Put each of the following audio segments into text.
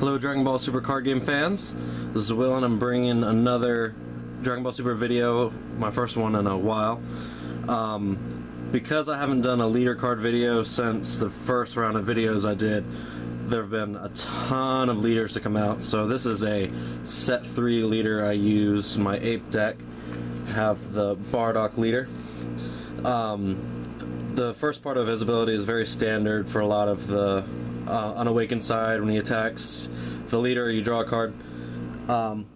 Hello Dragon Ball Super card game fans, this is Will and I'm bringing another Dragon Ball Super video, my first one in a while. Because I haven't done a leader card video since the first round of videos I did, there have been a ton of leaders to come out. So this is a set 3 leader I use in my Ape deck. I have the Bardock leader. The first part of his ability is very standard for a lot of the unawakened side. When he attacks the leader, you draw a card. And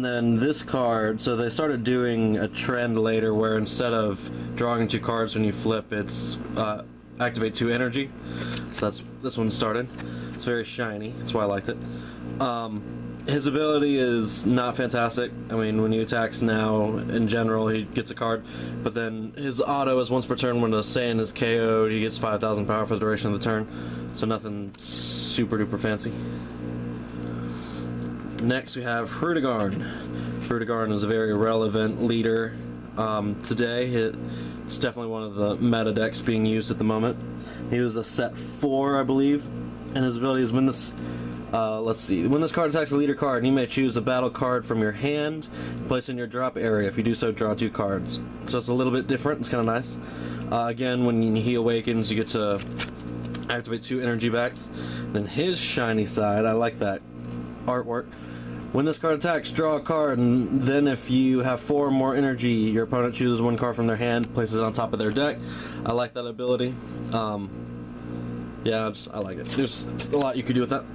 then this card, so they started doing a trend later where instead of drawing 2 cards when you flip, it's activate 2 energy. So this one started. It's very shiny, that's why I liked it. His ability is not fantastic. I mean, when he attacks now, in general, he gets a card. But then his auto is once per turn when a Saiyan is KO'd, he gets 5,000 power for the duration of the turn. So nothing super duper fancy. Next we have Hirudegarn. Hirudegarn is a very relevant leader today. It's definitely one of the meta decks being used at the moment. He was a set 4, I believe, and his ability is when this let's see. When this card attacks a leader card, you may choose a battle card from your hand and place it in your drop area. If you do so, draw 2 cards. So it's a little bit different. It's kind of nice. Again, when he awakens, you get to activate 2 energy back. Then his shiny side, I like that artwork. When this card attacks, draw a card, and then if you have 4 or more energy, your opponent chooses 1 card from their hand, places it on top of their deck. I like that ability. Yeah, I like it. There's a lot you could do with that.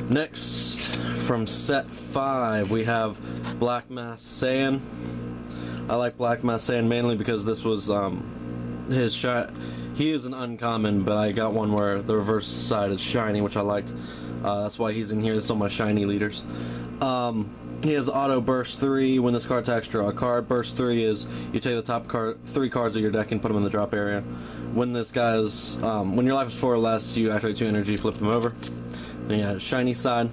Next, from set 5, we have Black Mass Saiyan. I like Black Mass Saiyan mainly because this was his shot. He is an uncommon, but I got one where the reverse side is shiny, which I liked. That's why he's in here. It's all my shiny leaders. He has Auto Burst 3. When this card attacks, draw a card. Burst 3 is you take the top 3 cards of your deck and put them in the drop area. When this guy's when your life is 4 or less, you activate 2 energy, flip them over. Then you have shiny side.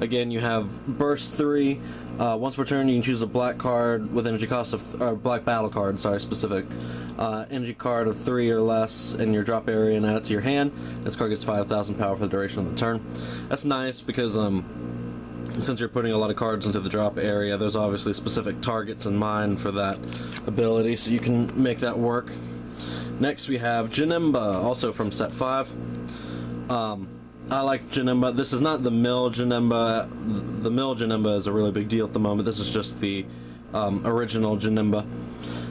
Again, you have Burst 3. Once per turn, you can choose a black card with energy cost of black battle card. Sorry, specific energy card of 3 or less in your drop area and add it to your hand. This card gets 5,000 power for the duration of the turn. That's nice because since you're putting a lot of cards into the drop area, there's obviously specific targets in mind for that ability, so you can make that work. Next, we have Janemba, also from set 5. I like Janemba. This is not the mill Janemba. The mill Janemba is a really big deal at the moment. This is just the original Janemba.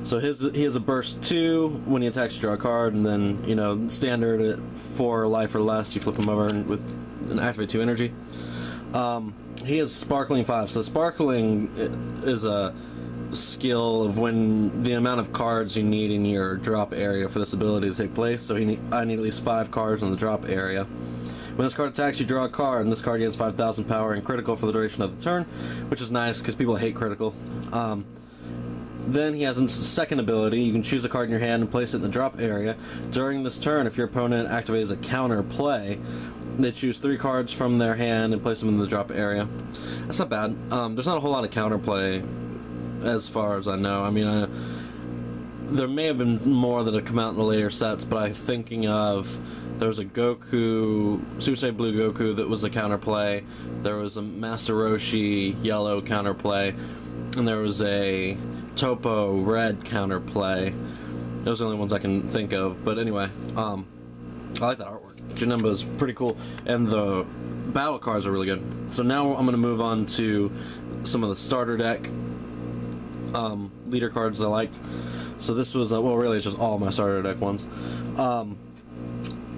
So he has a burst 2. When he attacks, you draw a card, and then, you know, standard at 4 life or less, you flip him over and activate 2 energy. He has Sparkling 5. So Sparkling is a skill of when the amount of cards you need in your drop area for this ability to take place. So I need at least 5 cards in the drop area. When this card attacks, you draw a card, and this card gains 5,000 power and critical for the duration of the turn, which is nice because people hate critical. Then he has a second ability. You can choose a card in your hand and place it in the drop area. During this turn, if your opponent activates a counter play, they choose 3 cards from their hand and place them in the drop area. That's not bad. There's not a whole lot of counter play as far as I know. I mean, there may have been more that have come out in the later sets, but I'm thinking of there was a Goku, Super Saiyan Blue Goku that was a counterplay. There was a Master Roshi yellow counterplay, and there was a Topo red counterplay. Those are the only ones I can think of. But anyway, I like that artwork. Janemba is pretty cool, and the battle cards are really good. So now I'm going to move on to some of the starter deck leader cards I liked. So this was well, really, it's just all my starter deck ones.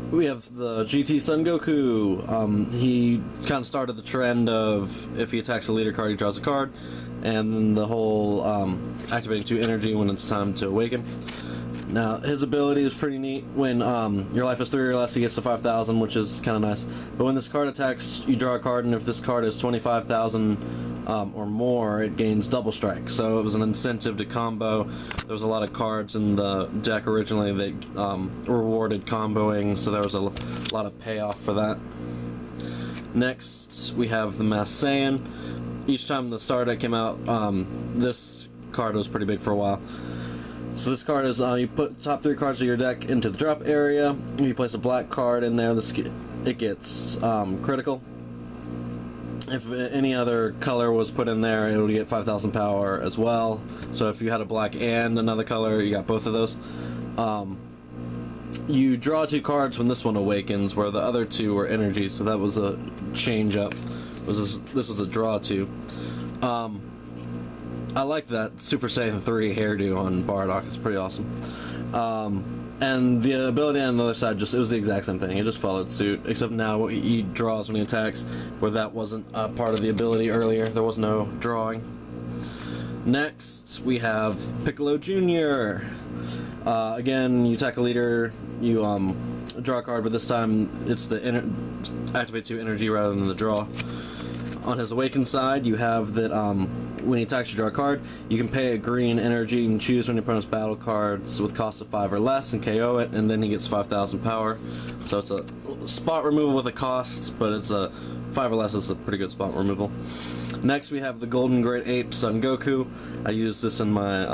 We have the GT Son Goku. He kind of started the trend of if he attacks a leader card, he draws a card, and then the whole activating 2 energy when it's time to awaken. Now, his ability is pretty neat. When your life is 3 or less, he gets to 5,000, which is kind of nice. But when this card attacks, you draw a card, and if this card is 25,000 or more, it gains double strike. So it was an incentive to combo. There was a lot of cards in the deck originally that rewarded comboing, so there was a lot of payoff for that. Next, we have the Mass Saiyan. Each time the starter deck came out, this card was pretty big for a while. So this card is, you put top 3 cards of your deck into the drop area, you place a black card in there, it gets critical. If any other color was put in there, it would get 5,000 power as well. So if you had a black and another color, you got both of those. You draw 2 cards when this one awakens, where the other 2 were energy, so that was a change up. This was a draw 2. I like that Super Saiyan 3 hairdo on Bardock. It's pretty awesome. And the ability on the other side, it was the exact same thing. It just followed suit, except now he draws when he attacks, where that wasn't a part of the ability earlier. There was no drawing. Next, we have Piccolo Jr. Again, you attack a leader, you draw a card, but this time it's the activate 2 energy rather than the draw. On his awakened side, you have that when he attacks, you draw a card. You can pay a green energy and choose one of your opponent's battle cards with cost of 5 or less and KO it, and then he gets 5,000 power. So it's a spot removal with a cost, but it's a 5 or less is a pretty good spot removal. Next, we have the Golden Great Ape Son Goku. I use this in my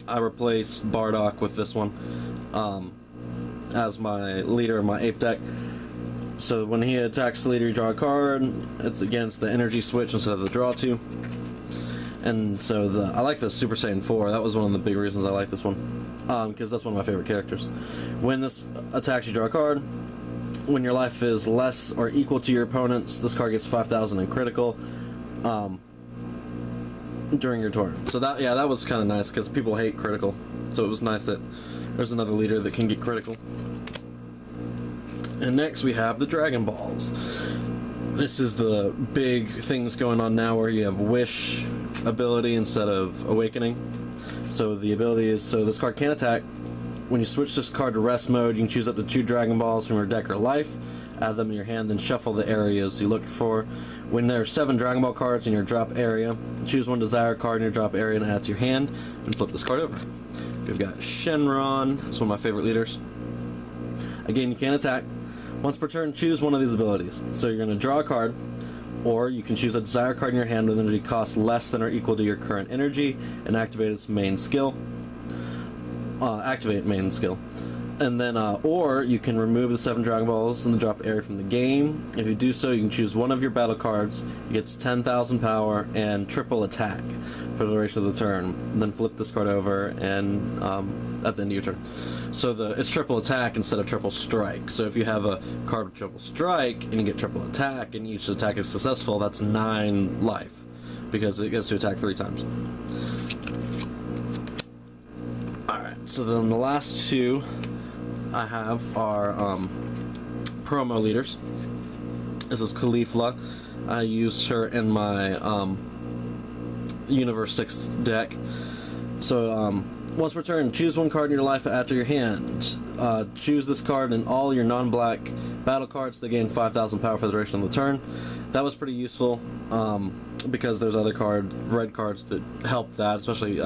I replaced Bardock with this one as my leader of my ape deck. So when he attacks the leader, you draw a card. It's against the energy switch instead of the draw 2. And so I like the Super Saiyan 4. That was one of the big reasons I like this one, because that's one of my favorite characters. When this attacks, you draw a card. When your life is less or equal to your opponent's, this card gets 5,000 in critical during your turn. So that was kind of nice, because people hate critical. So it was nice that there's another leader that can get critical. And next we have the Dragon Balls. This is the big things going on now, where you have Wish ability instead of Awakening. So the ability is, so this card can't attack. When you switch this card to rest mode, you can choose up to 2 Dragon Balls from your deck or life, add them in your hand, then shuffle the areas you looked for. When there are 7 Dragon Ball cards in your drop area, choose one desire card in your drop area and add it to your hand, and flip this card over. We've got Shenron. It's one of my favorite leaders. Again, you can't attack. Once per turn, choose one of these abilities. So you're going to draw a card, or you can choose a desire card in your hand with energy cost less than or equal to your current energy, and activate its main skill. Activate main skill. And then, or you can remove the 7 Dragon Balls in the drop area from the game. If you do so, you can choose one of your battle cards. It gets 10,000 power and triple attack for the duration of the turn. And then flip this card over and at the end of your turn. So it's triple attack instead of triple strike. So if you have a card with triple strike and you get triple attack and each attack is successful, that's 9 life, because it gets to attack 3 times. Alright, so then the last 2 I have are promo leaders. This is Caulifla. I used her in my Universe 6 deck. So once per turn, choose one card in your life after your hand. Choose this card and all your non-black battle cards. They gain 5,000 power for the duration of the turn. That was pretty useful because there's other red cards that help that, especially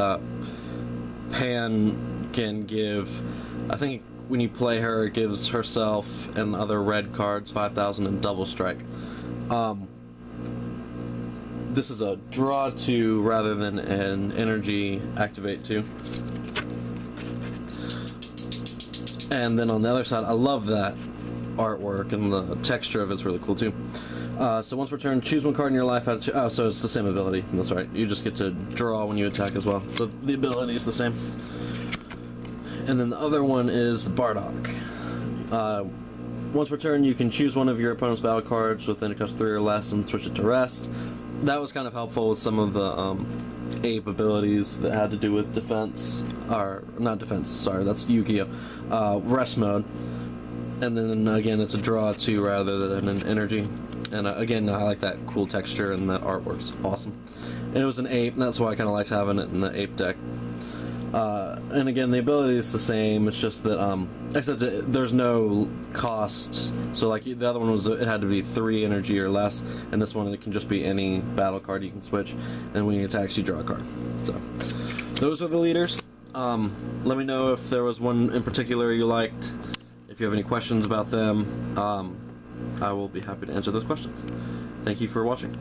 Pan can give, I think when you play her, it gives herself and other red cards 5,000 in double strike. This is a draw 2 rather than an energy activate 2. And then on the other side, I love that artwork, and the texture of it's really cool too. So once per turn, choose one card in your life out of 2. Oh, so it's the same ability. That's right. You just get to draw when you attack as well. So the ability is the same. And then the other one is the Bardock. Once per turn, you can choose one of your opponent's battle cards within a cost 3 or less and switch it to rest. That was kind of helpful with some of the ape abilities that had to do with defense, or not defense, sorry, that's Yu-Gi-Oh! Rest mode. And then again, it's a draw 2 rather than an energy. And again, I like that cool texture, and that artwork's awesome. And it was an ape, and that's why I kind of liked having it in the ape deck. And again, the ability is the same. It's just that, except there's no cost. So like the other one was, it had to be 3 energy or less, and this one, it can just be any battle card you can switch. And when you attack, you draw a card. So those are the leaders. Let me know if there was one in particular you liked. If you have any questions about them, I will be happy to answer those questions. Thank you for watching.